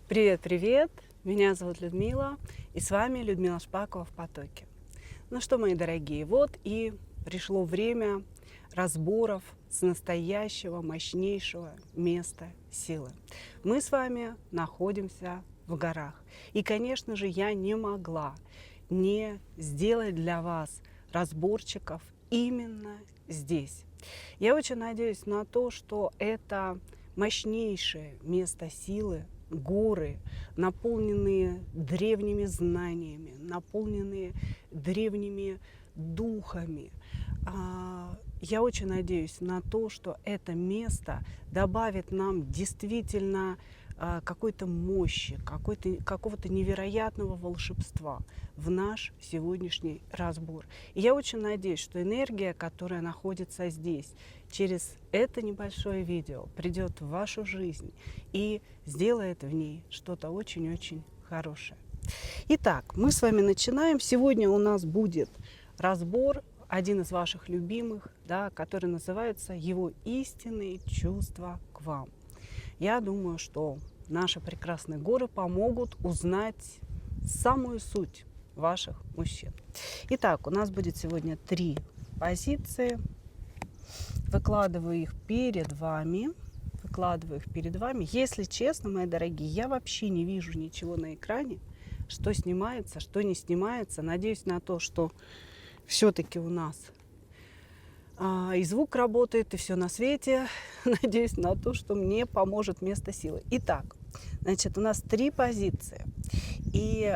Привет-привет! Меня зовут Людмила, и с вами Людмила Шпакова в потоке. Ну что, мои дорогие, вот и пришло время разборов с настоящего, мощнейшего места силы. Мы с вами находимся в горах. И, конечно же, я не могла не сделать для вас разборчиков именно здесь. Я очень надеюсь на то, что это мощнейшее место силы, горы, наполненные древними знаниями, наполненные древними духами. Я очень надеюсь на то, что это место добавит нам действительно какой-то мощи, какого-то невероятного волшебства в наш сегодняшний разбор. И я очень надеюсь, что энергия, которая находится здесь, через это небольшое видео придет в вашу жизнь и сделает в ней что-то очень-очень хорошее. Итак, мы с вами начинаем. Сегодня у нас будет разбор, один из ваших любимых, да, который называется «Его истинные чувства к вам». Я думаю, что наши прекрасные горы помогут узнать самую суть ваших мужчин. Итак, у нас будет сегодня 3 позиции. Выкладываю их перед вами. Если честно, мои дорогие, я вообще не вижу ничего на экране, что снимается, что не снимается. Надеюсь на то, что все-таки у нас и звук работает, и все на свете. Надеюсь на то, что мне поможет место силы. Итак, значит, у нас 3 позиции. И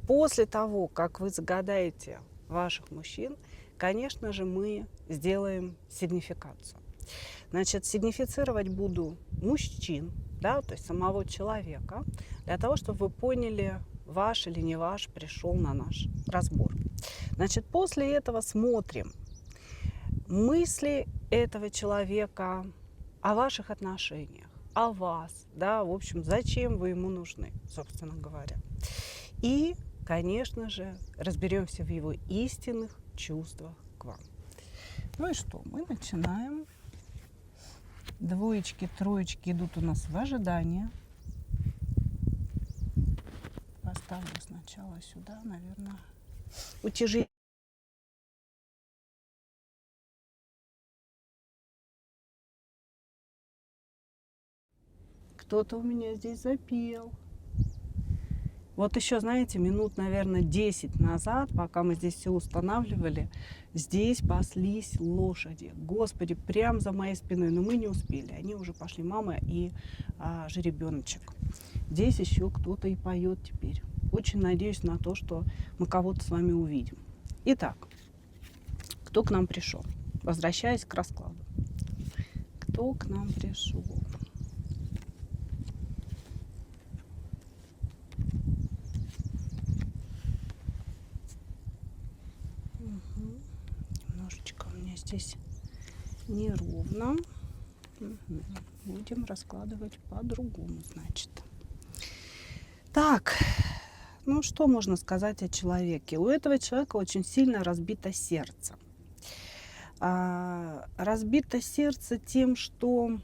после того, как вы загадаете ваших мужчин, конечно же, мы сделаем сигнификацию. Значит, сигнифицировать буду мужчин, да, то есть самого человека, для того, чтобы вы поняли, ваш или не ваш пришел на наш разбор. Значит, после этого смотрим мысли этого человека о ваших отношениях, о вас, да, в общем, зачем вы ему нужны, собственно говоря. И, конечно же, разберемся в его истинных чувствах к вам. Ну и что, мы начинаем. Двоечки, троечки идут у нас в ожидание. Поставлю сначала сюда, наверное, утяжеление. Кто-то у меня здесь запел. Вот еще, знаете, минут, наверное, 10 назад, пока мы здесь все устанавливали, здесь паслись лошади. Господи, прям за моей спиной. Но мы не успели. Они уже пошли, мама и жеребеночек. Здесь еще кто-то и поет теперь. Очень надеюсь на то, что мы кого-то с вами увидим. Итак, кто к нам пришел? Возвращаясь к раскладу. Кто к нам пришел? Немножечко у меня здесь неровно. Будем раскладывать по-другому, значит. Так, ну что можно сказать о человеке? У этого человека очень сильно разбито сердце. Разбито сердце тем, что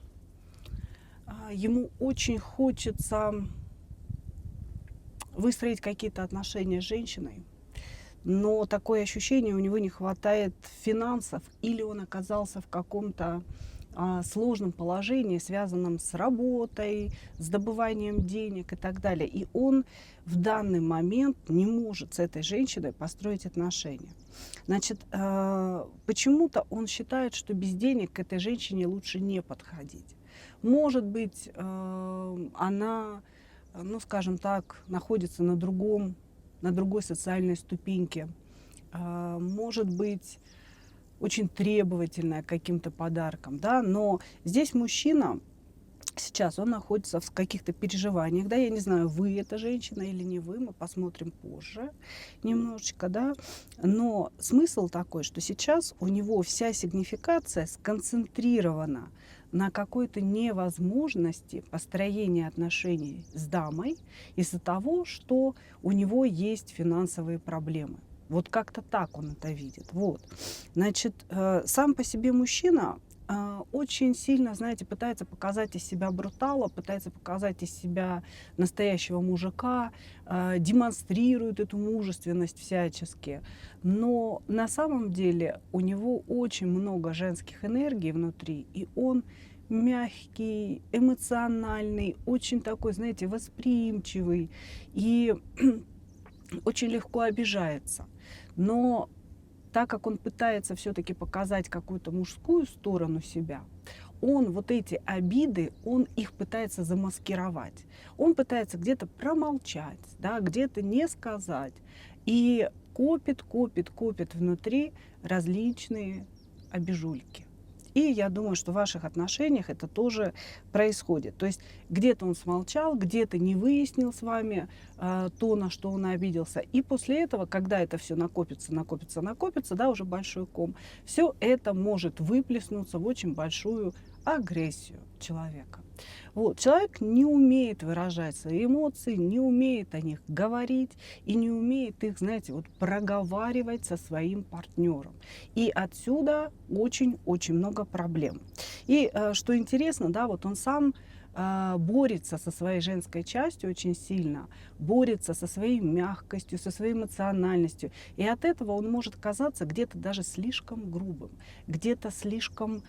ему очень хочется выстроить какие-то отношения с женщиной, но такое ощущение, у него не хватает финансов, или он оказался в каком-то сложном положении, связанном с работой, с добыванием денег и так далее. И он в данный момент не может с этой женщиной построить отношения. Значит, почему-то он считает, что без денег к этой женщине лучше не подходить. Может быть, она, ну, скажем так, находится на другой социальной ступеньке. Может быть, очень требовательная к каким-то подаркам, да, но здесь мужчина сейчас, он находится в каких-то переживаниях, да, я не знаю, вы эта женщина или не вы, мы посмотрим позже немножечко, да, но смысл такой, что сейчас у него вся сигнификация сконцентрирована на какой-то невозможности построения отношений с дамой из-за того, что у него есть финансовые проблемы. Вот как-то так он это видит. Вот. Значит, сам по себе мужчина очень сильно, знаете, пытается показать из себя брутала, пытается показать из себя настоящего мужика, демонстрирует эту мужественность всячески. Но на самом деле у него очень много женских энергий внутри, и он мягкий, эмоциональный, очень такой, знаете, восприимчивый и очень легко обижается. Но так как он пытается все-таки показать какую-то мужскую сторону себя, он вот эти обиды, он их пытается замаскировать. Он пытается где-то промолчать, да, где-то не сказать. И копит, копит, копит внутри различные обижульки. И я думаю, что в ваших отношениях это тоже происходит. То есть где-то он смолчал, где-то не выяснил с вами то, на что он обиделся. И после этого, когда это все накопится, накопится, накопится, да, уже большой ком, все это может выплеснуться в очень большую агрессию человека. Вот. Человек не умеет выражать свои эмоции, не умеет о них говорить и не умеет их, знаете, вот проговаривать со своим партнером. И отсюда очень-очень много проблем. И что интересно, да, вот он сам борется со своей женской частью очень сильно, борется со своей мягкостью, со своей эмоциональностью. И от этого он может казаться где-то даже слишком грубым, где-то слишком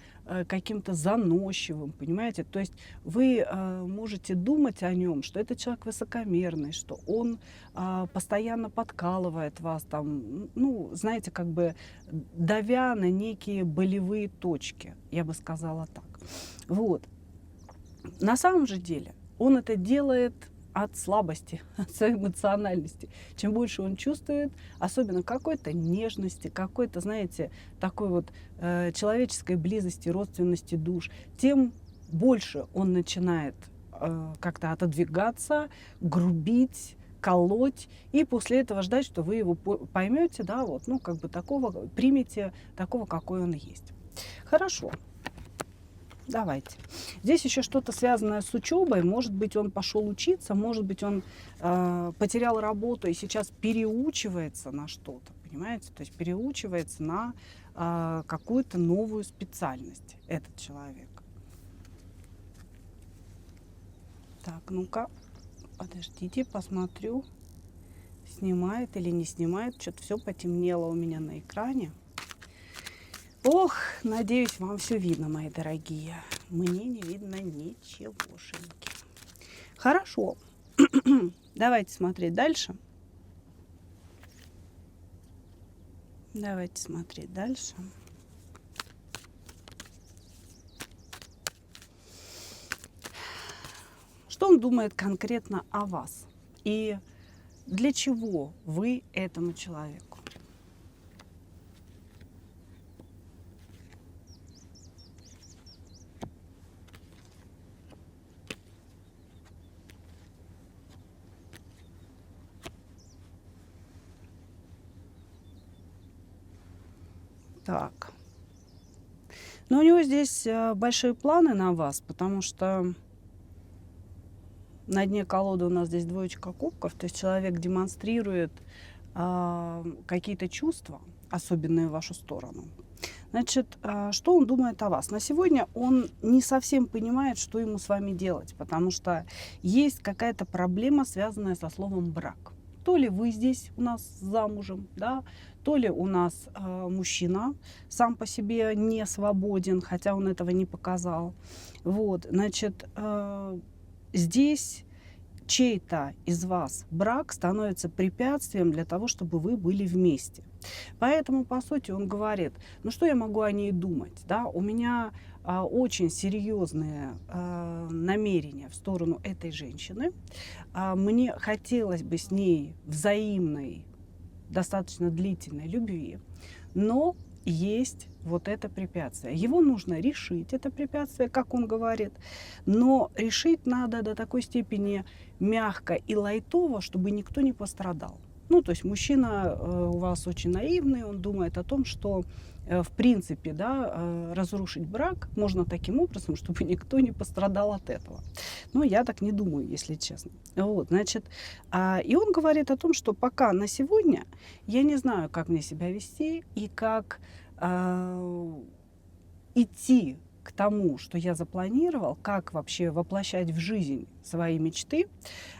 каким-то заносчивым, понимаете? То есть вы можете думать о нем, что это человек высокомерный, что он постоянно подкалывает вас, там, ну, знаете, как бы давя на некие болевые точки, я бы сказала так. Вот. На самом же деле он это делает от слабости, от своей эмоциональности. Чем больше он чувствует, особенно какой-то нежности, какой-то, знаете, такой вот человеческой близости, родственности душ, тем больше он начинает как-то отодвигаться, грубить, колоть, и после этого ждать, что вы его поймете, да, вот, ну, как бы такого, примете такого, какой он есть. Хорошо. Давайте. Здесь еще что-то связанное с учебой. Может быть, он пошел учиться, может быть, он потерял работу и сейчас переучивается на что-то, понимаете? То есть переучивается на какую-то новую специальность этот человек. Так, ну-ка, подождите, посмотрю, снимает или не снимает. Что-то все потемнело у меня на экране. Ох, надеюсь, вам все видно, мои дорогие. Мне не видно ничегошеньки. Хорошо. Давайте смотреть дальше. Давайте смотреть дальше. Что он думает конкретно о вас? И для чего вы этому человеку? Так. Но у него здесь большие планы на вас, потому что на дне колоды у нас здесь двоечка кубков, то есть человек демонстрирует какие-то чувства, особенные в вашу сторону. Значит, что он думает о вас? На сегодня он не совсем понимает, что ему с вами делать, потому что есть какая-то проблема, связанная со словом «брак». То ли вы здесь у нас замужем, да, то ли у нас мужчина сам по себе не свободен, хотя он этого не показал. Вот, значит, здесь чей-то из вас брак становится препятствием для того, чтобы вы были вместе. Поэтому, по сути, он говорит, ну что я могу о ней думать? Да? У меня очень серьезные намерения в сторону этой женщины. Мне хотелось бы с ней взаимной, достаточно длительной любви, но есть вот это препятствие. Его нужно решить, это препятствие, как он говорит, но решить надо до такой степени мягко и лайтово, чтобы никто не пострадал. Ну, то есть мужчина у вас очень наивный, он думает о том, что в принципе, да, разрушить брак можно таким образом, чтобы никто не пострадал от этого. Но я так не думаю, если честно. Вот, значит, и он говорит о том, что пока на сегодня я не знаю, как мне себя вести и как идти к тому, что я запланировал, как вообще воплощать в жизнь свои мечты,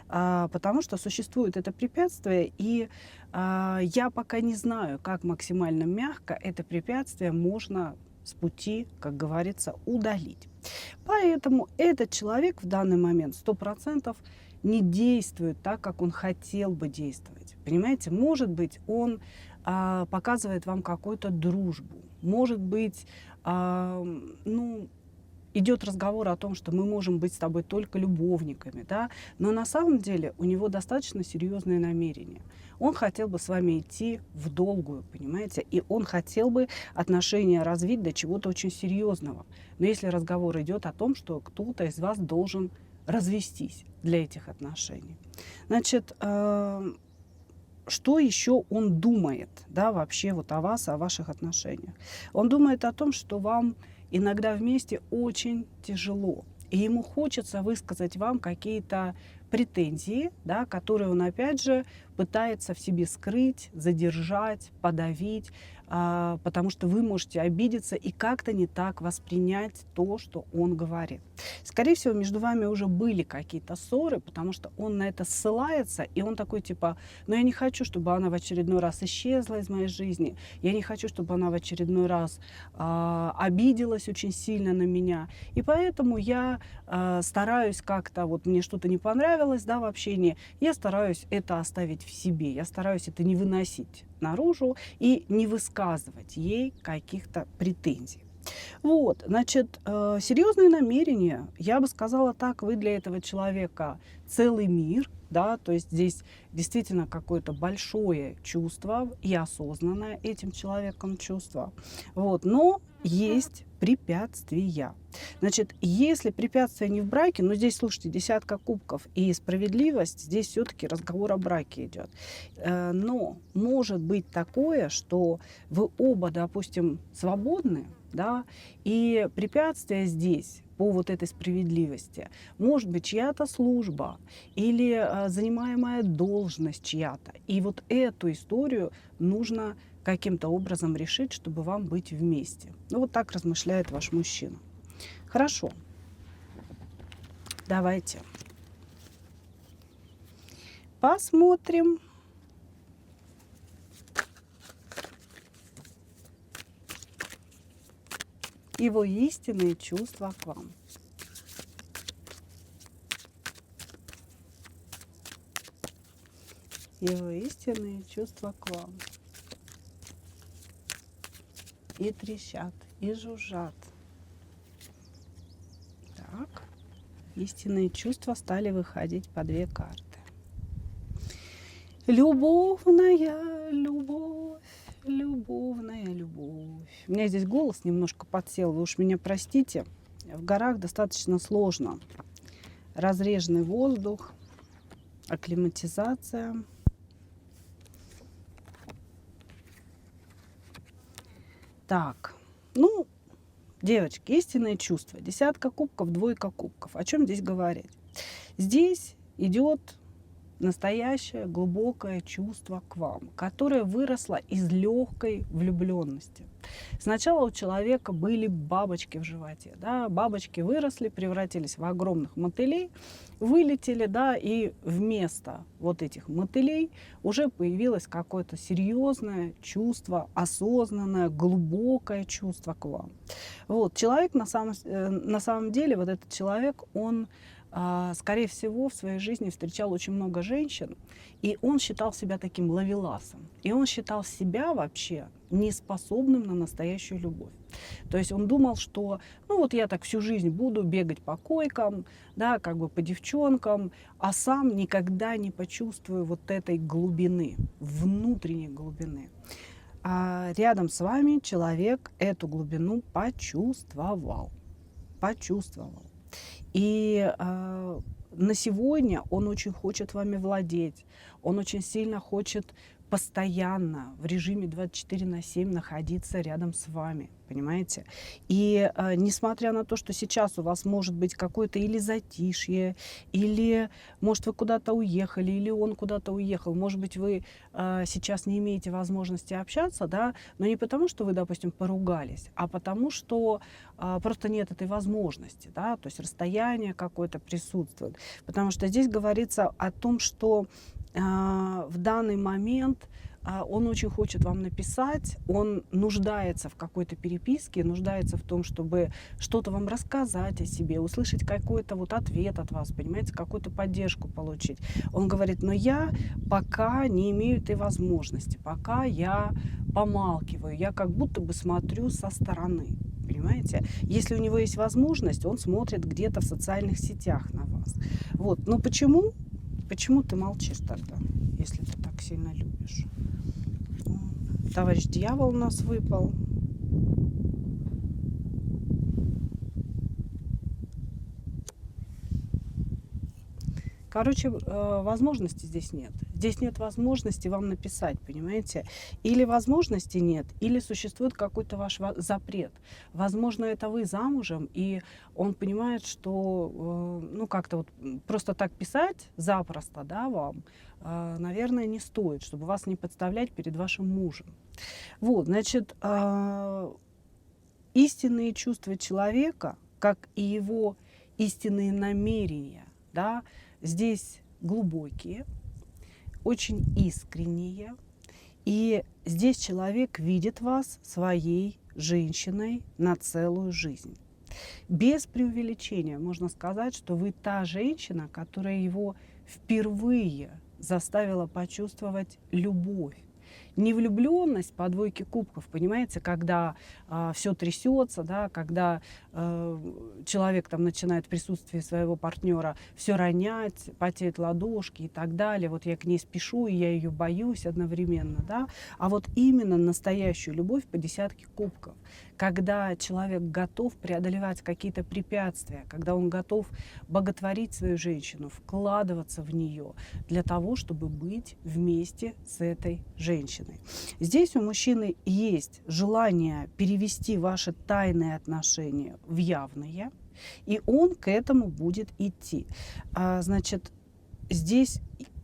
потому что существует это препятствие, и я пока не знаю, как максимально мягко это препятствие можно с пути, как говорится, удалить. Поэтому этот человек в данный момент 100% не действует так, как он хотел бы действовать. Понимаете, может быть, он показывает вам какую-то дружбу, может быть, ну, идет разговор о том, что мы можем быть с тобой только любовниками, да, но на самом деле у него достаточно серьезные намерения. Он хотел бы с вами идти в долгую, понимаете, и он хотел бы отношения развить до чего-то очень серьезного. Но если разговор идет о том, что кто-то из вас должен развестись для этих отношений, значит, что еще он думает, да, вообще вот о вас, о ваших отношениях? Он думает о том, что вам иногда вместе очень тяжело, и ему хочется высказать вам какие-то претензии, да, которые он опять же пытается в себе скрыть, задержать, подавить, потому что вы можете обидеться и как-то не так воспринять то, что он говорит. Скорее всего, между вами уже были какие-то ссоры, потому что он на это ссылается, и он такой типа, ну я не хочу, чтобы она в очередной раз исчезла из моей жизни, я не хочу, чтобы она в очередной раз обиделась очень сильно на меня, и поэтому я стараюсь как-то, вот мне что-то не понравилось, да, в общении, я стараюсь это оставить в себе, я стараюсь это не выносить наружу и не высказывать ей каких-то претензий. Вот, значит, серьезные намерения, я бы сказала так, вы для этого человека целый мир, да, то есть здесь действительно какое-то большое чувство и осознанное этим человеком чувство, вот, но есть препятствия. Значит, если препятствия не в браке, но здесь, слушайте, десятка кубков и справедливость, здесь все-таки разговор о браке идет. Но может быть такое, что вы оба, допустим, свободны, да, и препятствия здесь по вот этой справедливости может быть чья-то служба или занимаемая должность чья-то. И вот эту историю нужно каким-то образом решить, чтобы вам быть вместе. Ну вот так размышляет ваш мужчина. Хорошо. Давайте посмотрим. Его истинные чувства к вам. Его истинные чувства к вам. И трещат, и жужжат. Так. Истинные чувства стали выходить по 2 карты. Любовная любовь, любовная любовь. У меня здесь голос немножко подсел, вы уж меня простите. В горах достаточно сложно. Разреженный воздух, акклиматизация. Так, ну, девочки, истинные чувства. Десятка кубков, двойка кубков. О чем здесь говорить? Здесь идет настоящее глубокое чувство к вам, которое выросло из легкой влюбленности. Сначала у человека были бабочки в животе, да, бабочки выросли, превратились в огромных мотылей, вылетели, да, и вместо вот этих мотылей уже появилось какое-то серьезное чувство, осознанное, глубокое чувство к вам. Вот, человек на самом деле, вот этот человек, он скорее всего, в своей жизни встречал очень много женщин, и он считал себя таким ловеласом. И он считал себя вообще неспособным на настоящую любовь. То есть он думал, что ну вот я так всю жизнь буду бегать по койкам, да, как бы по девчонкам, а сам никогда не почувствую вот этой глубины, внутренней глубины. А рядом с вами человек эту глубину почувствовал. Почувствовал. И на сегодня он очень хочет вами владеть, он очень сильно хочет постоянно в режиме 24/7 находиться рядом с вами. понимаете? И несмотря на то, что сейчас у вас может быть какое-то или затишье, или, может, вы куда-то уехали, или он куда-то уехал, может быть, вы сейчас не имеете возможности общаться, да, но не потому, что вы, допустим, поругались, а потому, что просто нет этой возможности, да, то есть расстояние какое-то присутствует. Потому что здесь говорится о том, что в данный момент он очень хочет вам написать, он нуждается в какой-то переписке, нуждается в том, чтобы что-то вам рассказать о себе, услышать какой-то вот ответ от вас, понимаете, какую-то поддержку получить. Он говорит, но я пока не имею этой возможности, пока я помалкиваю, я как будто бы смотрю со стороны. Понимаете? Если у него есть возможность, он смотрит где-то в социальных сетях на вас. Вот. Но почему? Почему ты молчишь тогда, если ты так сильно любишь? Товарищ дьявол у нас выпал. Короче, возможности здесь нет. Здесь нет возможности вам написать, понимаете? Или возможности нет, или существует какой-то ваш запрет. Возможно, это вы замужем, и он понимает, что, ну, как-то вот просто так писать запросто, да, вам, наверное, не стоит, чтобы вас не подставлять перед вашим мужем. Вот, значит, истинные чувства человека, как и его истинные намерения, да, здесь глубокие, очень искренние. И здесь человек видит вас своей женщиной на целую жизнь. Без преувеличения можно сказать, что вы та женщина, которая его впервые заставила почувствовать любовь. Не влюбленность по двойке кубков, понимаете, когда все трясется, да, когда человек там начинает в присутствии своего партнера все ронять, потеют ладошки и так далее. Вот я к ней спешу, и я ее боюсь одновременно, да. А вот именно настоящую любовь по десятке кубков, когда человек готов преодолевать какие-то препятствия, когда он готов боготворить свою женщину, вкладываться в нее для того, чтобы быть вместе с этой женщиной. Здесь у мужчины есть желание перевести ваши тайные отношения в явные, и он к этому будет идти. Значит, здесь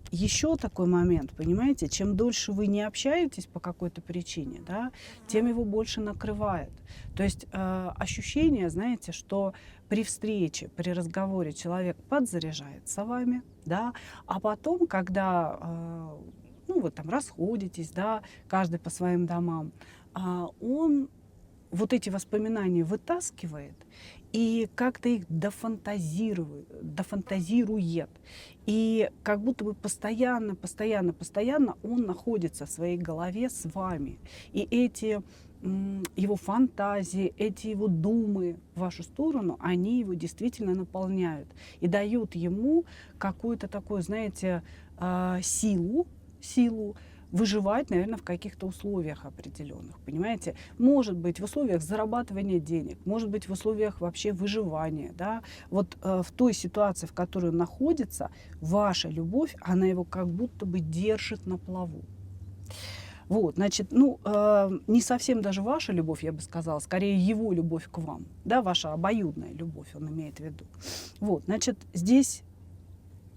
еще такой момент, понимаете, чем дольше вы не общаетесь по какой-то причине, да, тем его больше накрывает. То есть ощущение, знаете, что при встрече, при разговоре человек подзаряжается вами, да, а потом, когда ну, вы там расходитесь, да, каждый по своим домам, он вот эти воспоминания вытаскивает и как-то их дофантазирует. И как будто бы постоянно он находится в своей голове с вами. И эти его фантазии, эти его думы в вашу сторону, они его действительно наполняют и дают ему какую-то такую, знаете, силу выживать, наверное, в каких-то условиях определенных, понимаете? Может быть, в условиях зарабатывания денег, может быть, в условиях вообще выживания, да? Вот в той ситуации, в которой он находится, ваша любовь, она его как будто бы держит на плаву. Вот, значит, ну, не совсем даже ваша любовь, я бы сказала, скорее его любовь к вам, да, ваша обоюдная любовь, он имеет в виду. Вот, значит, здесь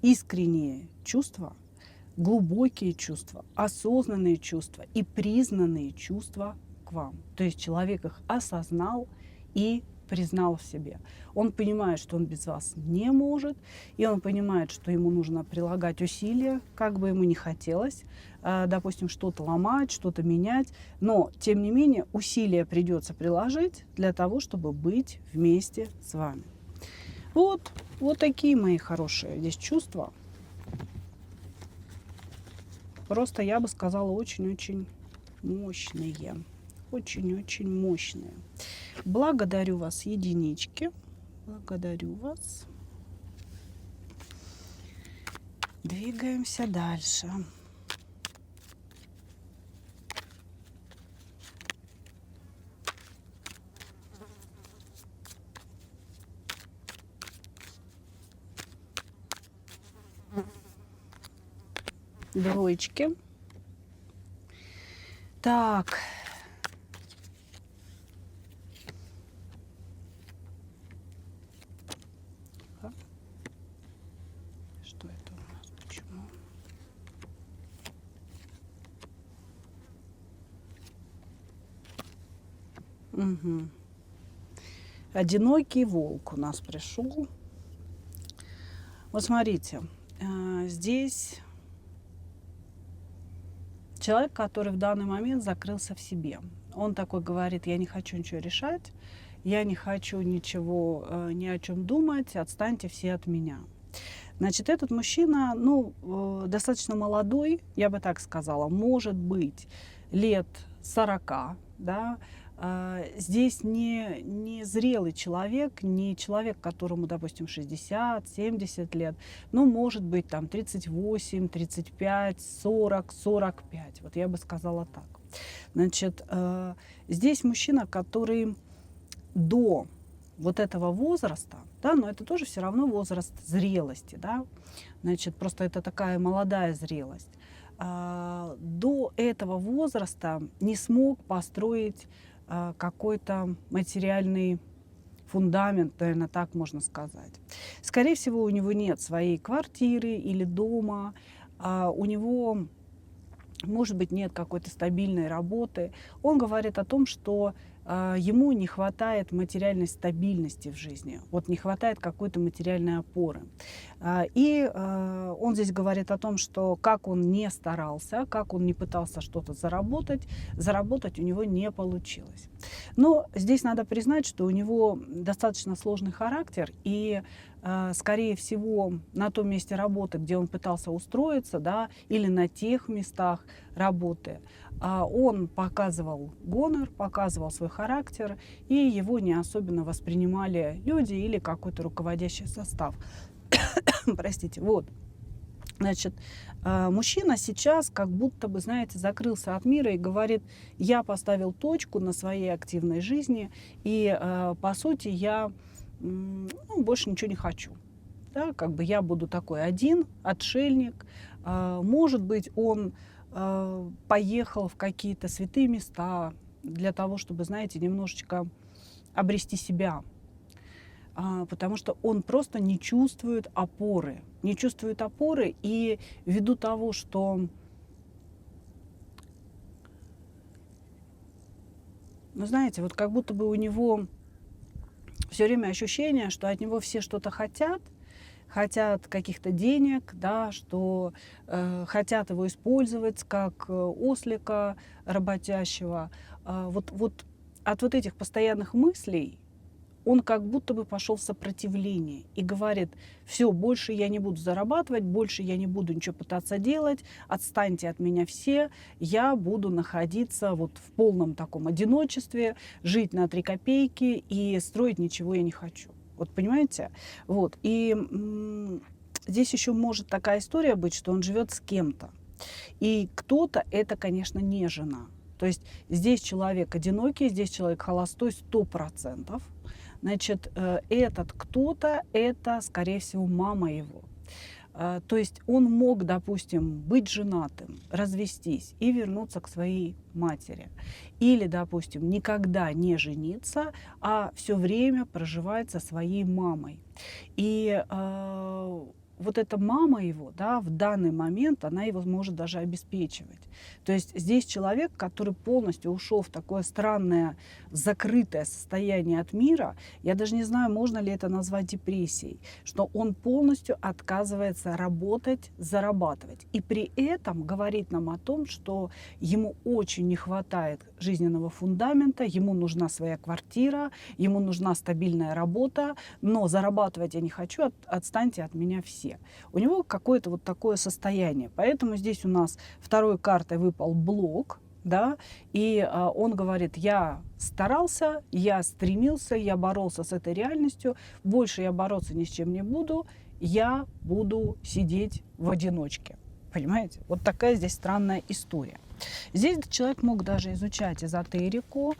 искренние чувства, глубокие чувства, осознанные чувства и признанные чувства к вам. То есть человек их осознал и признал в себе. Он понимает, что он без вас не может, и он понимает, что ему нужно прилагать усилия, как бы ему ни хотелось, допустим, что-то ломать, что-то менять, но, тем не менее, усилия придется приложить для того, чтобы быть вместе с вами. Вот такие мои хорошие здесь чувства. Просто, я бы сказала, очень-очень мощные. Очень-очень мощные. Благодарю вас, единички. Благодарю вас. Двигаемся дальше. Двоечки. Так. Мгм. Одинокий волк у нас пришел. Вот смотрите, здесь человек, который в данный момент закрылся в себе. Он такой говорит: я не хочу ничего решать, я не хочу ничего, ни о чем думать, отстаньте все от меня. Значит, этот мужчина, ну, достаточно молодой, я бы так сказала, может быть, лет 40, да. Здесь не зрелый человек, не человек, которому, допустим, 60, 70 лет, ну, может быть, там 38, 35, 40, 45. Вот я бы сказала так. Значит, здесь мужчина, который до вот этого возраста, да, но это тоже все равно возраст зрелости, да, значит, просто это такая молодая зрелость. До этого возраста не смог построить какой-то материальный фундамент, наверное, так можно сказать. Скорее всего, у него нет своей квартиры или дома, у него, может быть, нет какой-то стабильной работы. Он говорит о том, что ему не хватает материальной стабильности в жизни, вот не хватает какой-то материальной опоры. Он здесь говорит о том, что как он не старался, как он не пытался что-то заработать у него не получилось. Но здесь надо признать, что у него достаточно сложный характер, и скорее всего, на том месте работы, где он пытался устроиться, да, или на тех местах работы, он показывал гонор, показывал свой характер, и его не особенно воспринимали люди или какой-то руководящий состав. Простите, вот. Значит, мужчина сейчас как будто бы, знаете, закрылся от мира и говорит: я поставил точку на своей активной жизни, и, по сути, я больше ничего не хочу. Да, как бы я буду такой один, отшельник. Может быть, он поехал в какие-то святые места для того, чтобы, знаете, немножечко обрести себя. Потому что он просто не чувствует опоры. Не чувствует опоры, и ввиду того, что, ну, знаете, вот как будто бы у него все время ощущение, что от него все что-то хотят каких-то денег, да, что хотят его использовать как ослика работящего. Вот от вот этих постоянных мыслей он как будто бы пошел в сопротивление и говорит: все, больше я не буду зарабатывать, больше я не буду ничего пытаться делать, отстаньте от меня все, я буду находиться вот в полном таком одиночестве, жить на 3 копейки и строить ничего я не хочу. Вот понимаете? Вот. И здесь еще может такая история быть, что он живет с кем-то. И кто-то это, конечно, не жена. То есть здесь человек одинокий, здесь человек холостой 100%. Значит, этот кто-то, это, скорее всего, мама его. То есть он мог, допустим, быть женатым, развестись и вернуться к своей матери. Или, допустим, никогда не жениться, а все время проживать со своей мамой. И вот эта мама его, да, в данный момент она его может даже обеспечивать. То есть здесь человек, который полностью ушел в такое странное, закрытое состояние от мира, я даже не знаю, можно ли это назвать депрессией, что он полностью отказывается работать, зарабатывать. И при этом говорит нам о том, что ему очень не хватает жизненного фундамента, ему нужна своя квартира, ему нужна стабильная работа, но зарабатывать я не хочу, отстаньте от меня все. У него какое-то вот такое состояние. Поэтому здесь у нас второй картой выпал блок, да, и он говорит: я старался, я стремился, я боролся с этой реальностью, больше я бороться ни с чем не буду, я буду сидеть в одиночке. Понимаете? Вот такая здесь странная история. Здесь человек мог даже изучать эзотерику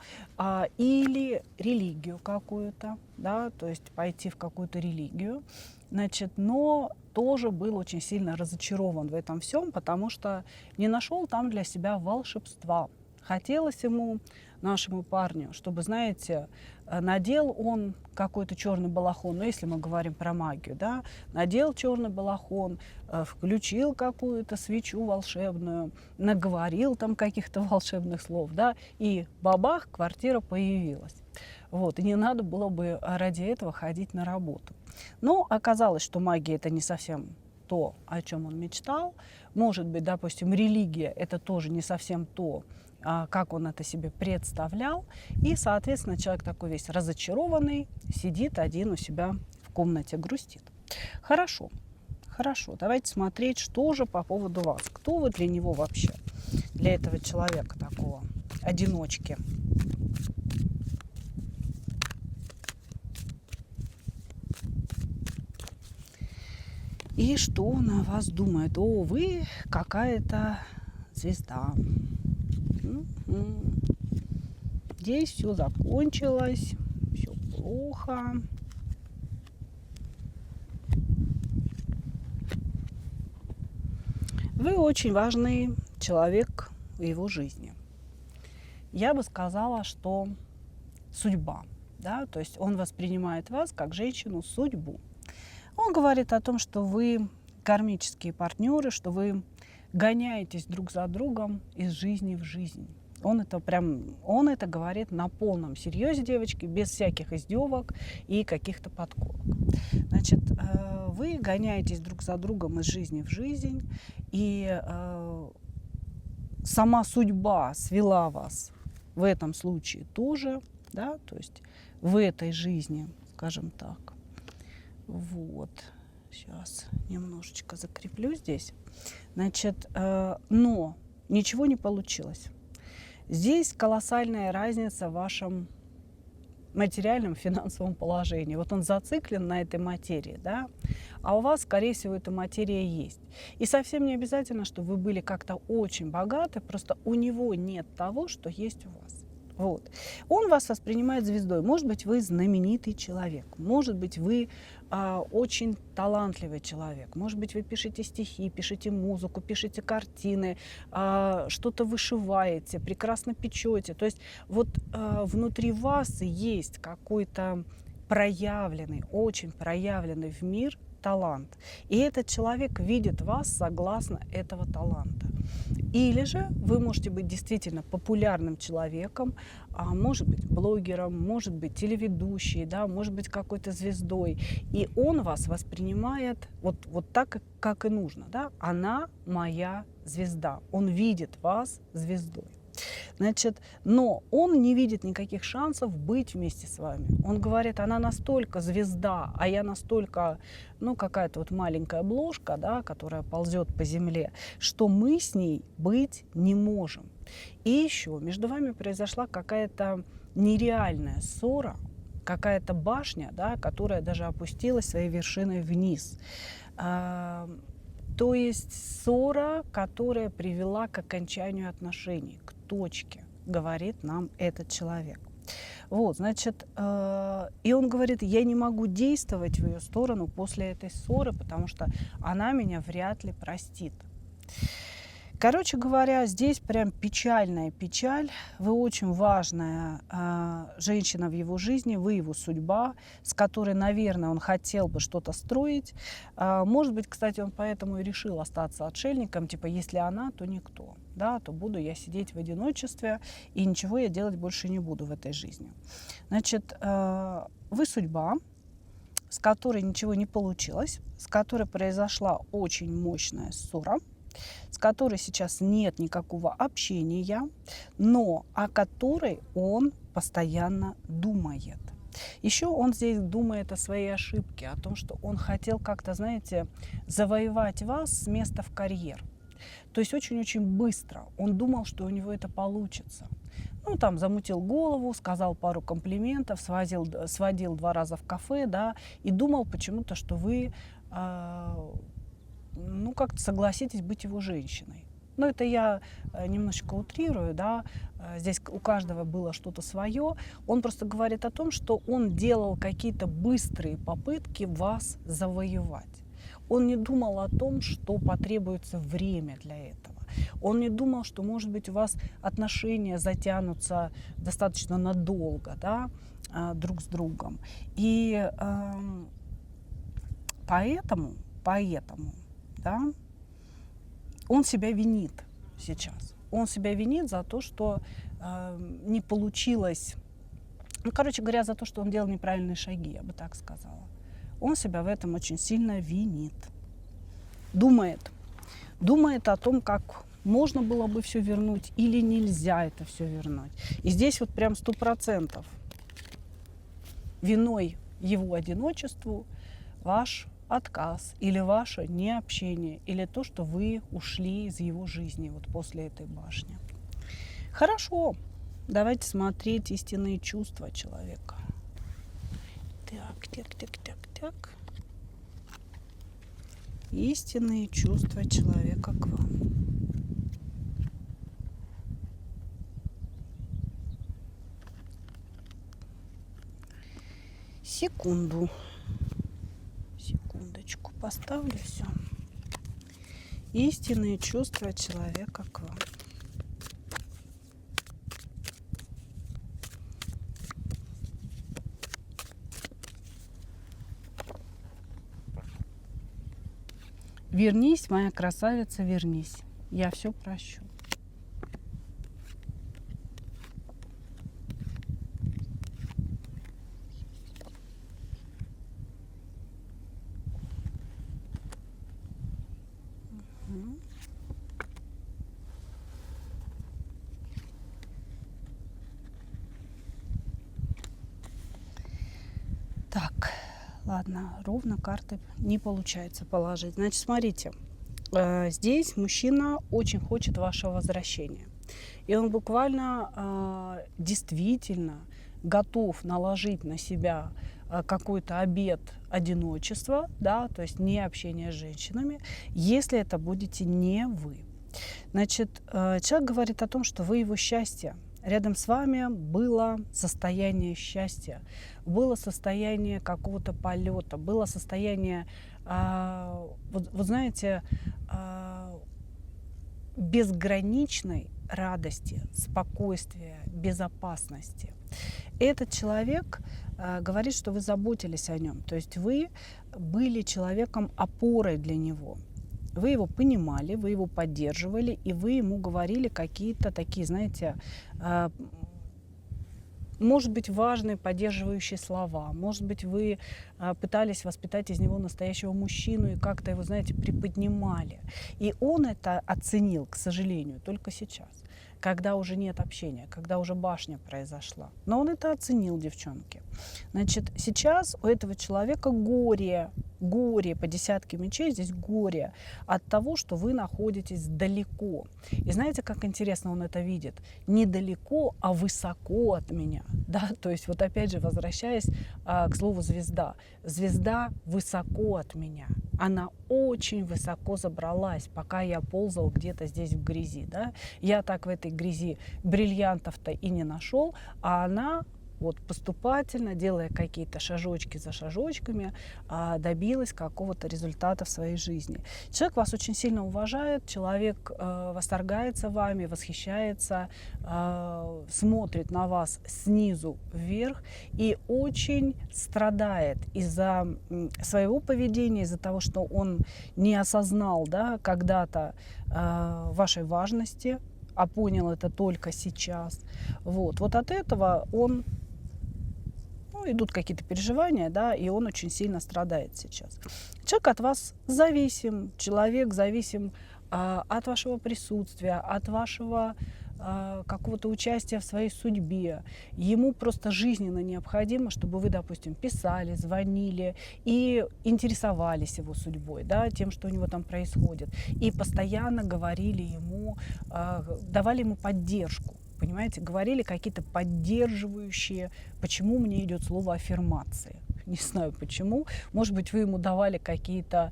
или религию какую-то, да, то есть пойти в какую-то религию, значит, но тоже был очень сильно разочарован в этом всем, потому что не нашел там для себя волшебства. Хотелось ему, нашему парню, чтобы, знаете, надел он какой-то черный балахон, ну, если мы говорим про магию, да, надел черный балахон, включил какую-то свечу волшебную, наговорил там каких-то волшебных слов, да, и бабах, квартира появилась. Вот, и не надо было бы ради этого ходить на работу. Но оказалось, что магия — это не совсем то, о чем он мечтал. Может быть, допустим, религия — это тоже не совсем то, как он это себе представлял. И, соответственно, человек такой весь разочарованный, сидит один у себя в комнате, грустит. Хорошо, хорошо, давайте смотреть, что же по поводу вас. Кто вы для него вообще, для этого человека такого, одиночки? И что он о вас думает? О, вы какая-то звезда. Здесь все закончилось, все плохо. Вы очень важный человек в его жизни. Я бы сказала, что судьба, да, то есть он воспринимает вас как женщину-судьбу. Он говорит о том, что вы кармические партнеры, что вы гоняетесь друг за другом из жизни в жизнь. Он это говорит на полном серьезе, девочки, без всяких издевок и каких-то подколок. Значит, вы гоняетесь друг за другом из жизни в жизнь, и сама судьба свела вас в этом случае тоже, да, то есть в этой жизни, скажем так. Вот, сейчас немножечко закреплю здесь. Значит, но ничего не получилось. Здесь колоссальная разница в вашем материальном финансовом положении. Вот он зациклен на этой материи, да, а у вас, скорее всего, эта материя есть. И совсем не обязательно, что вы были как-то очень богаты, просто у него нет того, что есть у вас. Вот. Он вас воспринимает звездой. Может быть, вы знаменитый человек. Может быть, вы очень талантливый человек. Может быть, вы пишете стихи, пишете музыку, пишете картины, что-то вышиваете, прекрасно печете. То есть вот внутри вас есть какой-то проявленный, очень проявленный в мир талант. И этот человек видит вас согласно этого таланта. Или же вы можете быть действительно популярным человеком, может быть блогером, может быть телеведущей, да, может быть какой-то звездой. И он вас воспринимает вот так, как и нужно. Да? Она моя звезда. Он видит вас звездой. Значит, но он не видит никаких шансов быть вместе с вами. Он говорит, она настолько звезда, а я настолько, какая-то вот маленькая блошка, да, которая ползет по земле, что мы с ней быть не можем. И еще между вами произошла какая-то нереальная ссора, какая-то башня, да, которая даже опустилась своей вершиной вниз. То есть ссора, которая привела к окончанию отношений, к точке, говорит нам этот человек. Вот, значит, и он говорит, я не могу действовать в ее сторону после этой ссоры, потому что она меня вряд ли простит. Короче говоря, здесь прям печальная печаль. Вы очень важная женщина в его жизни, вы его судьба, с которой, наверное, он хотел бы что-то строить. Может быть, кстати, он поэтому и решил остаться отшельником, типа, если она, то никто, да, то буду я сидеть в одиночестве, и ничего я делать больше не буду в этой жизни. Значит, вы судьба, с которой ничего не получилось, с которой произошла очень мощная ссора, с которой сейчас нет никакого общения, но о которой он постоянно думает. Еще он здесь думает о своей ошибке, о том, что он хотел как-то, знаете, завоевать вас с места в карьер. То есть очень-очень быстро он думал, что у него это получится. Там замутил голову, сказал пару комплиментов, сводил 2 раза в кафе, да, и думал почему-то, что вы как-то согласитесь быть его женщиной. Но это я немножечко утрирую, да, здесь у каждого было что-то свое. Он просто говорит о том, что он делал какие-то быстрые попытки вас завоевать. Он не думал о том, что потребуется время для этого. Он не думал, что, может быть, у вас отношения затянутся достаточно надолго, да. друг с другом. И поэтому, да, он себя винит сейчас. Он себя винит за то, что не получилось, ну, короче говоря, за то, что он делал неправильные шаги, я бы так сказала. Он себя в этом очень сильно винит. Думает о том, как можно было бы все вернуть или нельзя это все вернуть. И здесь вот прям 100% виной его одиночеству ваш отказ или ваше необщение, или то, что вы ушли из его жизни вот после этой башни. Хорошо, давайте смотреть истинные чувства человека. Так. Истинные чувства человека к вам. Секундочку, поставлю все. Истинные чувства человека к вам. Вернись, моя красавица, вернись. Я все прощу. Так, ладно, ровно карты не получается положить. Значит, смотрите, здесь мужчина очень хочет вашего возвращения. И он буквально действительно готов наложить на себя какой-то обет одиночества, да, то есть не общение с женщинами, если это будете не вы. Значит, человек говорит о том, что вы его счастье. Рядом с вами было состояние счастья, было состояние какого-то полета, было состояние, вот знаете, безграничной радости, спокойствия, безопасности. Этот человек говорит, что вы заботились о нем, то есть вы были человеком опорой для него. Вы его понимали, вы его поддерживали, и вы ему говорили какие-то такие, знаете, может быть, важные поддерживающие слова. Может быть, вы пытались воспитать из него настоящего мужчину и как-то его, знаете, приподнимали. И он это оценил, к сожалению, только сейчас, когда уже нет общения, когда уже башня произошла. Но он это оценил, девчонки. Значит, сейчас у этого человека горе по десятке мечей, здесь горе от того, что вы находитесь далеко. И знаете, как интересно он это видит? Не далеко, а высоко от меня. Да? То есть вот опять же, возвращаясь к слову звезда. Звезда высоко от меня. Она очень высоко забралась, пока я ползал где-то здесь в грязи. Да? Я так в этой грязи бриллиантов-то и не нашел, а она вот поступательно, делая какие-то шажочки за шажочками, добилась какого-то результата в своей жизни. Человек вас очень сильно уважает, человек восторгается вами, восхищается, смотрит на вас снизу вверх и очень страдает из-за своего поведения, из-за того, что он не осознал, да, когда-то вашей важности, а понял это только сейчас. Вот от этого он, идут какие-то переживания, да, и он очень сильно страдает сейчас. Человек от вас зависим, человек зависим от вашего присутствия, от вашего какого-то участия в своей судьбе. Ему просто жизненно необходимо, чтобы вы, допустим, писали, звонили и интересовались его судьбой, да, тем, что у него там происходит. И постоянно говорили ему, давали ему поддержку. Понимаете, говорили какие-то поддерживающие, почему мне идет слово аффирмации. Не знаю почему. Может быть, вы ему давали какие-то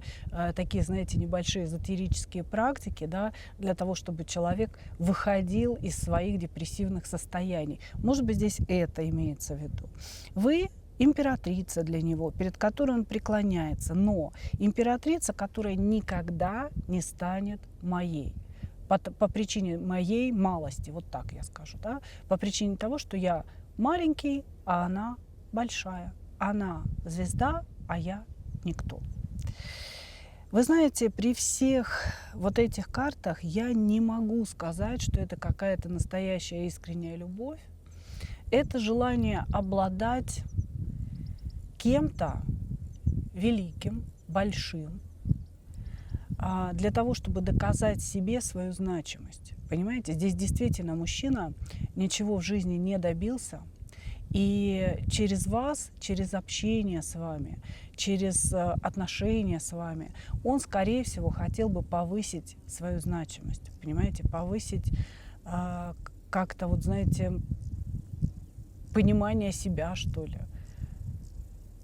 такие, знаете, небольшие эзотерические практики, да, для того, чтобы человек выходил из своих депрессивных состояний. Может быть, здесь это имеется в виду. Вы императрица для него, перед которой он преклоняется, но императрица, которая никогда не станет моей. По причине моей малости, вот так я скажу, да, по причине того, что я маленький, а она большая. Она звезда, а я никто. Вы знаете, при всех вот этих картах я не могу сказать, что это какая-то настоящая искренняя любовь. Это желание обладать кем-то великим, большим, для того, чтобы доказать себе свою значимость. Понимаете, здесь действительно мужчина ничего в жизни не добился, и через вас, через общение с вами, через отношения с вами, он, скорее всего, хотел бы повысить свою значимость, понимаете, повысить как-то, вот знаете, понимание себя, что ли,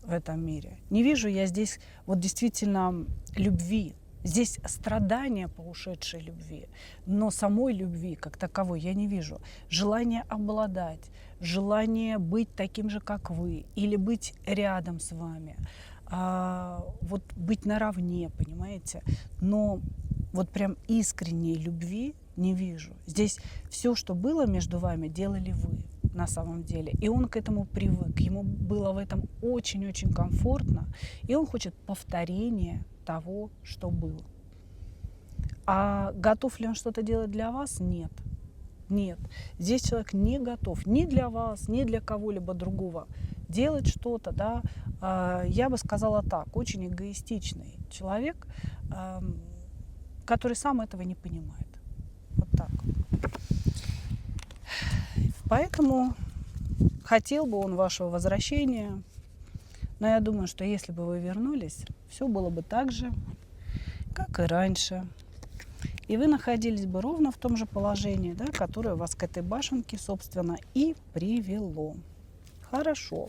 в этом мире. Не вижу я здесь вот действительно любви. Здесь страдания по ушедшей любви, но самой любви как таковой я не вижу. Желание обладать, желание быть таким же, как вы, или быть рядом с вами, вот быть наравне, понимаете? Но вот прям искренней любви не вижу. Здесь все, что было между вами, делали вы на самом деле. И он к этому привык. Ему было в этом очень-очень комфортно. И он хочет повторения того, что было. А готов ли он что-то делать для вас? Нет. Нет. Здесь человек не готов ни для вас, ни для кого-либо другого делать что-то, да. Я бы сказала так, очень эгоистичный человек, который сам этого не понимает. Вот так. Поэтому хотел бы он вашего возвращения, но я думаю, что если бы вы вернулись, все было бы так же, как и раньше. И вы находились бы ровно в том же положении, да, которое вас к этой башенке, собственно, и привело. Хорошо.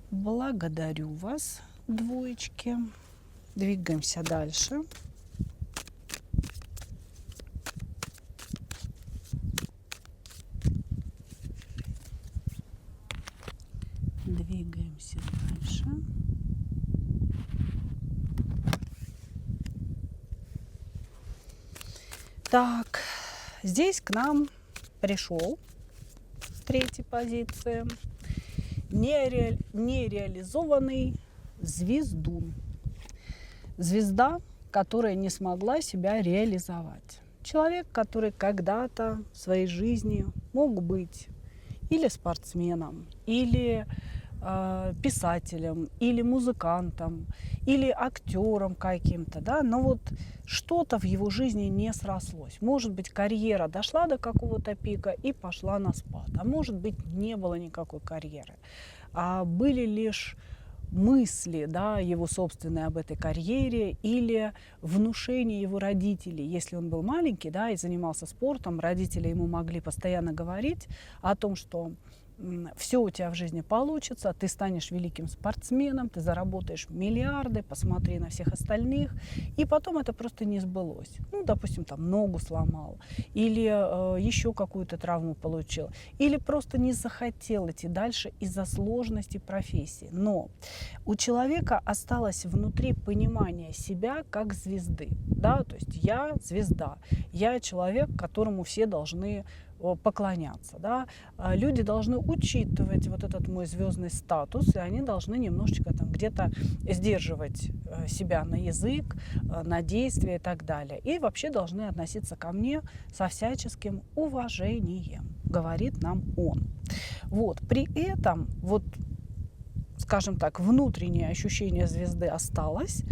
Благодарю вас, двоечки. Двигаемся дальше. Двигаемся дальше. Так, здесь к нам пришел в третьей позиции нереализованный звездун. Звезда, которая не смогла себя реализовать. Человек, который когда-то в своей жизни мог быть или спортсменом, или писателем, или музыкантом, или актером каким-то, да, но вот что-то в его жизни не срослось. Может быть, карьера дошла до какого-то пика и пошла на спад, а может быть, не было никакой карьеры, а были лишь мысли, да, его собственные об этой карьере или внушение его родителей. Если он был маленький, да, и занимался спортом, родители ему могли постоянно говорить о том, что все у тебя в жизни получится, ты станешь великим спортсменом, ты заработаешь миллиарды, посмотри на всех остальных. И потом это просто не сбылось. Ну, допустим, там ногу сломал, или еще какую-то травму получил, или просто не захотел идти дальше из-за сложности профессии. Но у человека осталось внутри понимание себя как звезды. Да? То есть я звезда, я человек, которому все должны поклоняться. Да? Люди должны учитывать вот этот мой звездный статус, и они должны немножечко там где-то сдерживать себя на язык, на действия и так далее. И вообще должны относиться ко мне со всяческим уважением, говорит нам он. Вот. При этом, вот, скажем так, внутреннее ощущение звезды осталось,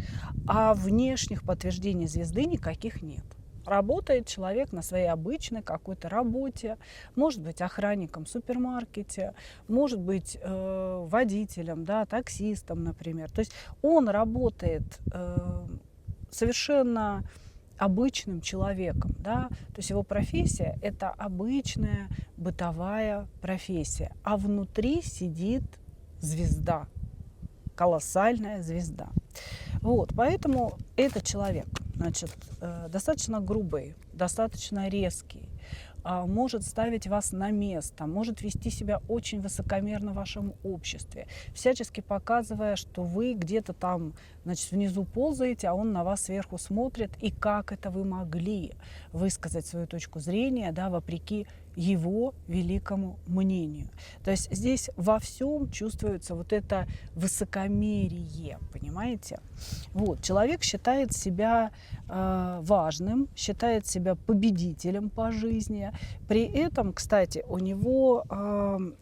а внешних подтверждений звезды никаких нет. Работает человек на своей обычной какой-то работе, может быть охранником в супермаркете, может быть водителем, да, таксистом, например. То есть он работает совершенно обычным человеком. Да? То есть его профессия – это обычная бытовая профессия, а внутри сидит звезда, колоссальная звезда. Вот, поэтому этот человек, значит, достаточно грубый, достаточно резкий, может ставить вас на место, может вести себя очень высокомерно в вашем обществе, всячески показывая, что вы где-то там, значит, внизу ползаете, а он на вас сверху смотрит, и как это вы могли высказать свою точку зрения, да, вопреки его великому мнению. То есть здесь во всем чувствуется вот это высокомерие, понимаете? Вот, человек считает себя важным, считает себя победителем по жизни. При этом, кстати, у него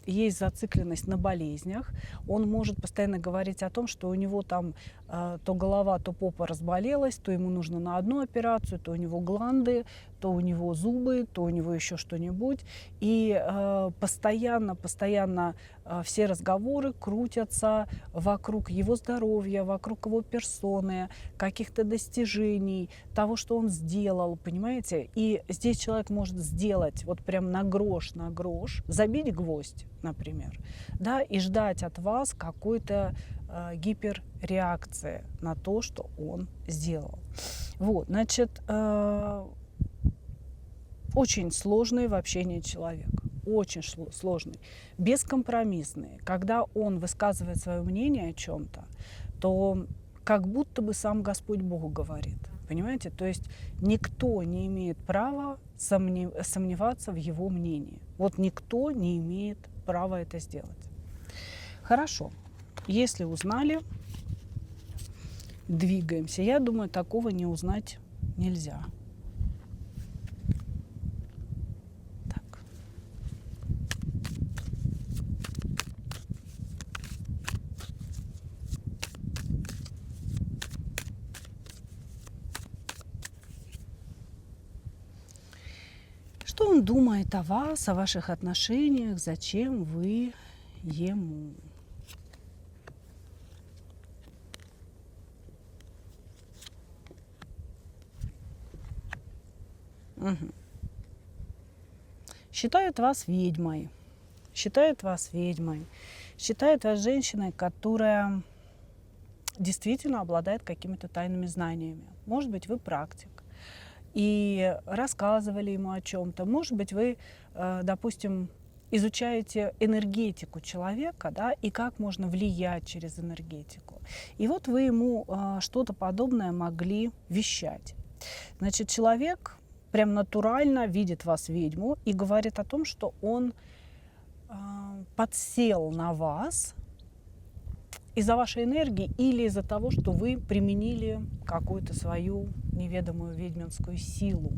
есть зацикленность на болезнях. Он может постоянно говорить о том, что у него там то голова, то попа разболелась, то ему нужно на одну операцию, то у него гланды, то у него зубы, то у него еще что-нибудь. И постоянно все разговоры крутятся вокруг его здоровья, вокруг его персоны, каких-то достижений, того, что он сделал, понимаете? И здесь человек может сделать вот прям на грош, забить гвоздь, например, да, и ждать от вас какой-то гиперреакции на то, что он сделал. Вот, значит, очень сложный в общении человек, очень сложный, бескомпромиссный. Когда он высказывает свое мнение о чем-то, то как будто бы сам Господь Богу говорит. Понимаете? То есть никто не имеет права сомневаться в его мнении. Вот никто не имеет права это сделать. Хорошо. Если узнали, двигаемся. Я думаю, такого не узнать нельзя. Так. Что он думает о вас, о ваших отношениях, зачем вы ему? Угу. Считает вас ведьмой. Считает вас женщиной, которая действительно обладает какими-то тайными знаниями. Может быть, вы практик и рассказывали ему о чем-то. Может быть, вы, допустим, изучаете энергетику человека, да, и как можно влиять через энергетику. И вот вы ему что-то подобное могли вещать. Значит, человек прям натурально видит вас, ведьму, и говорит о том, что он подсел на вас из-за вашей энергии или из-за того, что вы применили какую-то свою неведомую ведьминскую силу.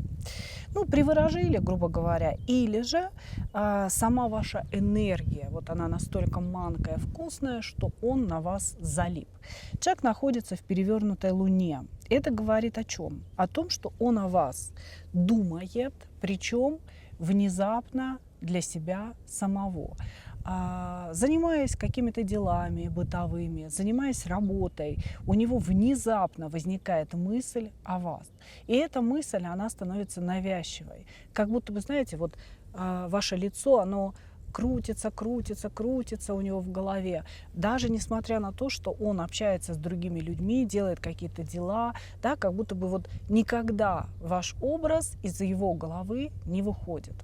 Ну, приворожили, грубо говоря, или же сама ваша энергия, вот она настолько манкая, вкусная, что он на вас залип. Человек находится в перевернутой луне. Это говорит о чем? О том, что он о вас думает, причем внезапно для себя самого. Занимаясь какими-то делами бытовыми, занимаясь работой, у него внезапно возникает мысль о вас. И эта мысль, она становится навязчивой. Как будто бы, знаете, вот ваше лицо, оно крутится у него в голове. Даже несмотря на то, что он общается с другими людьми, делает какие-то дела, да, как будто бы вот никогда ваш образ из его головы не выходит.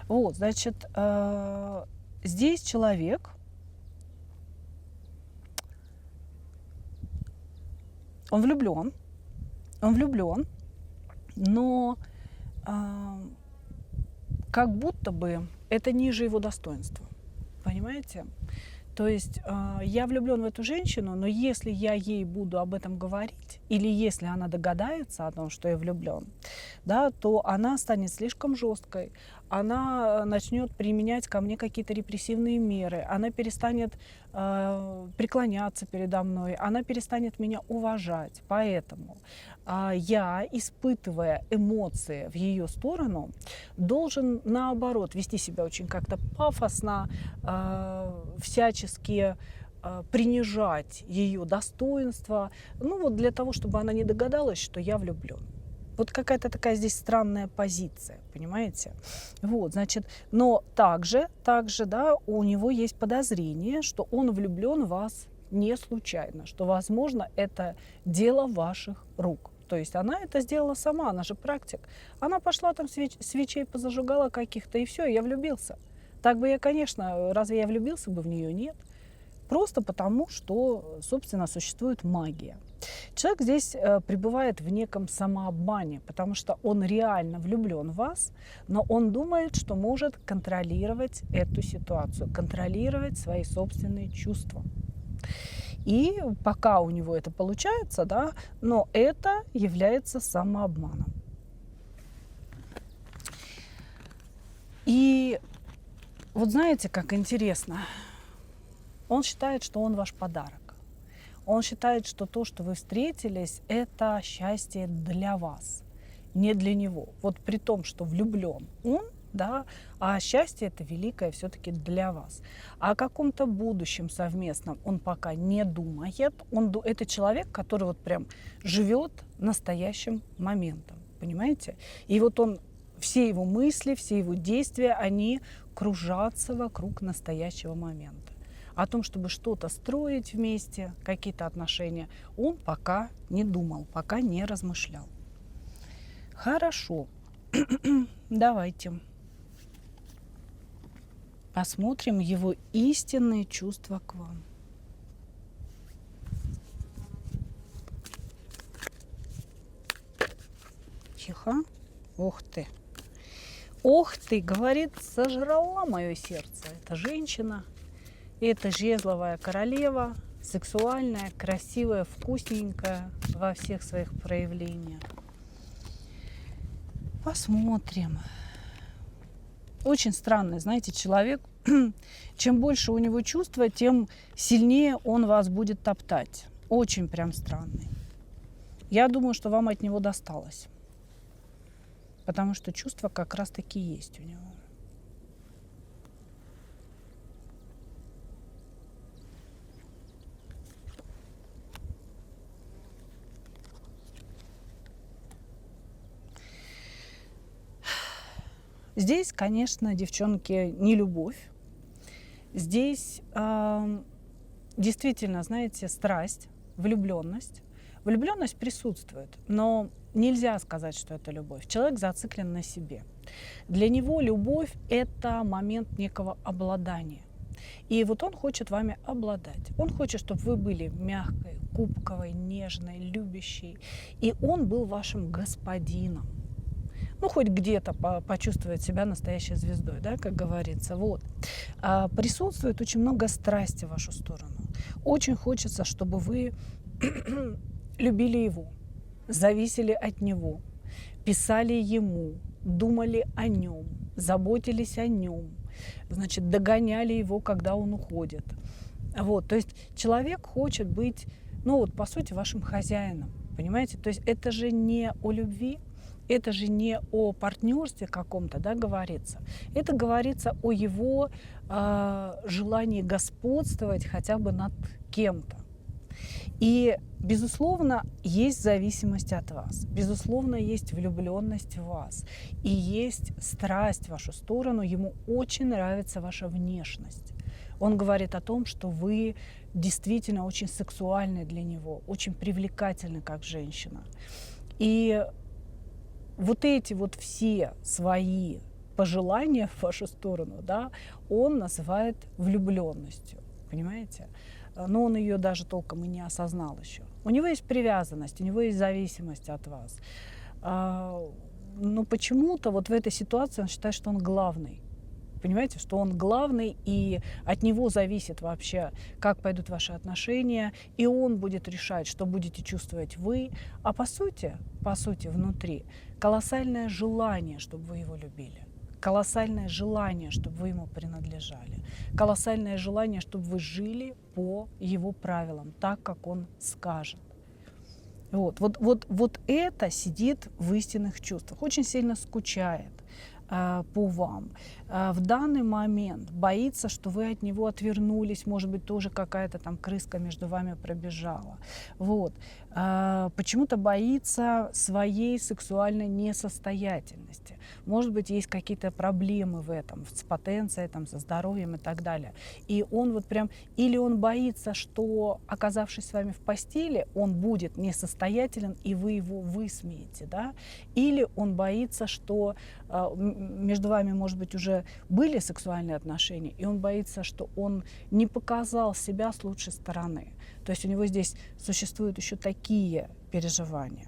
Вот, значит, здесь человек, он влюблен, но как будто бы это ниже его достоинства. Понимаете? То есть я влюблен в эту женщину, но если я ей буду об этом говорить, или если она догадается о том, что я влюблен, да, то она станет слишком жесткой, она начнет применять ко мне какие-то репрессивные меры, она перестанет преклоняться передо мной, она перестанет меня уважать. Поэтому я, испытывая эмоции в ее сторону, должен, наоборот, вести себя очень как-то пафосно, всячески принижать ее достоинство, ну вот для того, чтобы она не догадалась, что я влюблен. Вот какая-то такая здесь странная позиция, понимаете? Вот, значит, но также, да, у него есть подозрение, что он влюблен в вас не случайно, что, возможно, это дело ваших рук. То есть она это сделала сама, она же практик. Она пошла там свечей позажигала каких-то, и все, я влюбился. Так бы я, конечно, разве я влюбился бы в нее? Нет. Просто потому, что, собственно, существует магия. Человек здесь пребывает в неком самообмане, потому что он реально влюблен в вас, но он думает, что может контролировать эту ситуацию, контролировать свои собственные чувства. И пока у него это получается, да, но это является самообманом. И вот знаете, как интересно, он считает, что он ваш подарок. Он считает, что то, что вы встретились, это счастье для вас, не для него. Вот при том, что влюблен он, да, а счастье это великое все-таки для вас. А о каком-то будущем совместном он пока не думает. Это человек, который вот прям живет настоящим моментом, понимаете? И вот он, все его мысли, все его действия, они кружатся вокруг настоящего момента. О том, чтобы что-то строить вместе, какие-то отношения, он пока не думал, пока не размышлял. Хорошо, давайте посмотрим его истинные чувства к вам. Тихо. Ох ты. Ох ты, говорит, сожрала мое сердце. Это женщина. Это жезловая королева, сексуальная, красивая, вкусненькая во всех своих проявлениях. Посмотрим. Очень странный, знаете, человек. Чем больше у него чувства, тем сильнее он вас будет топтать. Очень прям странный. Я думаю, что вам от него досталось. Потому что чувства как раз-таки есть у него. Здесь, конечно, девчонки, не любовь. Здесь действительно, знаете, страсть, влюбленность. Влюбленность присутствует, но нельзя сказать, что это любовь. Человек зациклен на себе. Для него любовь – это момент некого обладания. И вот он хочет вами обладать. Он хочет, чтобы вы были мягкой, кубковой, нежной, любящей. И он был вашим господином. Ну, хоть где-то почувствовать себя настоящей звездой, да, как говорится. Вот. Присутствует очень много страсти в вашу сторону. Очень хочется, чтобы вы любили его, зависели от него, писали ему, думали о нем, заботились о нем, значит, догоняли его, когда он уходит. Вот. То есть человек хочет быть, ну вот, по сути, вашим хозяином, понимаете? То есть это же не о любви, это же не о партнерстве каком-то, да, говорится. Это говорится о его желании господствовать хотя бы над кем-то. И, безусловно, есть зависимость от вас. Безусловно, есть влюбленность в вас. И есть страсть в вашу сторону. Ему очень нравится ваша внешность. Он говорит о том, что вы действительно очень сексуальны для него, очень привлекательны как женщина. И вот эти вот все свои пожелания в вашу сторону, да, он называет влюбленностью, понимаете? Но он ее даже толком и не осознал еще. У него есть привязанность, у него есть зависимость от вас. Но почему-то вот в этой ситуации он считает, что он главный. Понимаете, что он главный, и от него зависит вообще, как пойдут ваши отношения, и он будет решать, что будете чувствовать вы. А по сути, внутри колоссальное желание, чтобы вы его любили. Колоссальное желание, чтобы вы ему принадлежали. Колоссальное желание, чтобы вы жили по его правилам, так, как он скажет. Вот это сидит в истинных чувствах. Очень сильно скучает по вам. В данный момент боится, что вы от него отвернулись, может быть, тоже какая-то там крыска между вами пробежала. Вот. Почему-то боится своей сексуальной несостоятельности. Может быть, есть какие-то проблемы в этом, с потенцией, там, со здоровьем и так далее. И он вот прям, или он боится, что, оказавшись с вами в постели, он будет несостоятелен, и вы его высмеете, да? Или он боится, что между вами, может быть, уже были сексуальные отношения, и он боится, что он не показал себя с лучшей стороны. То есть у него здесь существуют еще такие переживания.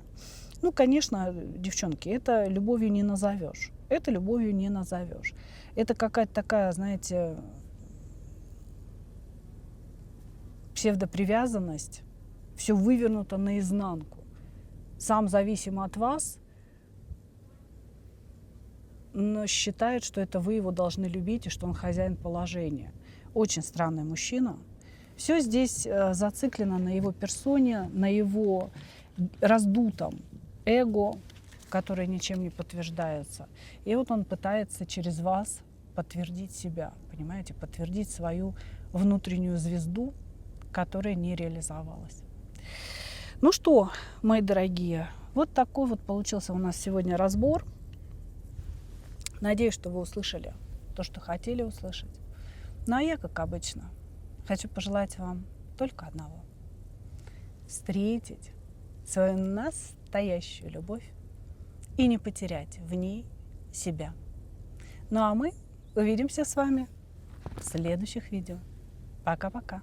Ну, конечно, девчонки, это любовью не назовешь. Это любовью не назовешь. Это какая-то такая, знаете, псевдопривязанность, все вывернуто наизнанку. Сам зависим от вас, но считает, что это вы его должны любить и что он хозяин положения. Очень странный мужчина. Все здесь зациклено на его персоне, на его раздутом эго, которое ничем не подтверждается. И вот он пытается через вас подтвердить себя, понимаете, подтвердить свою внутреннюю звезду, которая не реализовалась. Ну что, мои дорогие, вот такой вот получился у нас сегодня разбор. Надеюсь, что вы услышали то, что хотели услышать. Ну а я, как обычно, хочу пожелать вам только одного. Встретить свою настоящую любовь и не потерять в ней себя. Ну а мы увидимся с вами в следующих видео. Пока-пока.